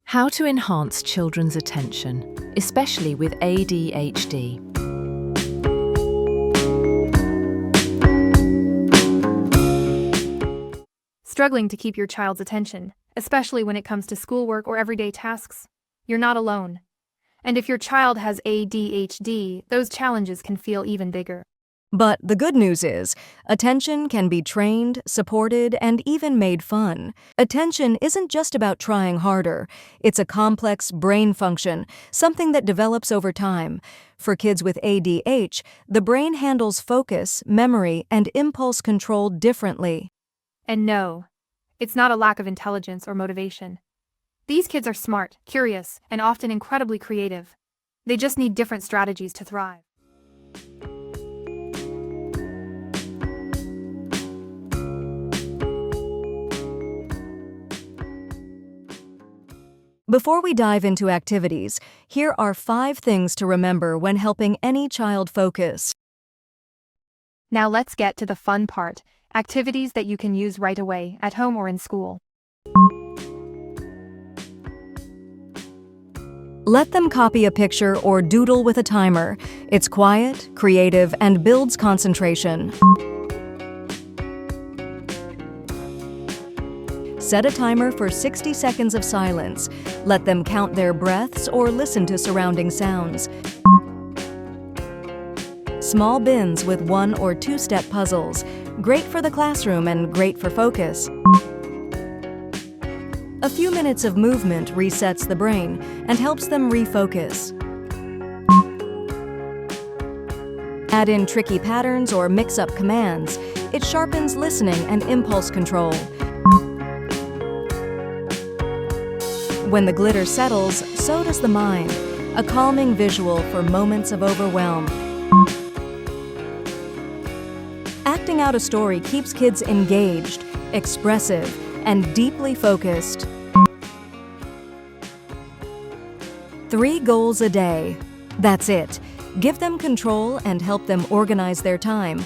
How to enhance children's attention, especially with ADHD. Struggling to keep your child's attention, especially when it comes to schoolwork or everyday tasks? You're not alone. And if your child has ADHD, those challenges can feel even bigger. But the good news is, attention can be trained, supported, and even made fun. Attention isn't just about trying harder. It's a complex brain function, something that develops over time. For kids with ADH, the brain handles focus, memory, and impulse control differently. And no, it's not a lack of intelligence or motivation. These kids are smart, curious, and often incredibly creative. They just need different strategies to thrive. Before we dive into activities, here are 5 things to remember when helping any child focus. Now let's get to the fun part, activities that you can use right away, at home or in school. Let them copy a picture or doodle with a timer. It's quiet, creative, and builds concentration. Set a timer for 60 seconds of silence. Let them count their breaths or listen to surrounding sounds. Small bins with 1- or 2-step puzzles. Great for the classroom and great for focus. A few minutes of movement resets the brain and helps them refocus. Add in tricky patterns or mix up commands. It sharpens listening and impulse control. When the glitter settles, so does the mind, a calming visual for moments of overwhelm. Acting out a story keeps kids engaged, expressive, and deeply focused. 3 goals a day. That's it. Give them control and help them organize their time.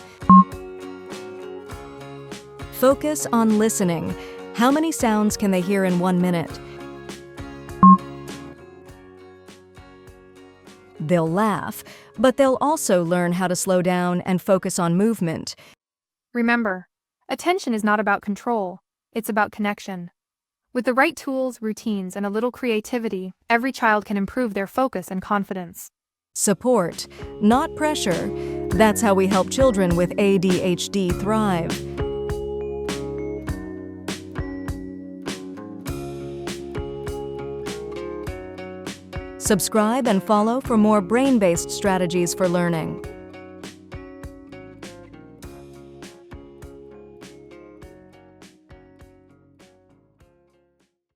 Focus on listening. How many sounds can they hear in 1 minute? They'll laugh, but they'll also learn how to slow down and focus on movement. Remember, attention is not about control, it's about connection. With the right tools, routines, and a little creativity, every child can improve their focus and confidence. Support, not pressure. That's how we help children with ADHD thrive. Subscribe and follow for more brain-based strategies for learning.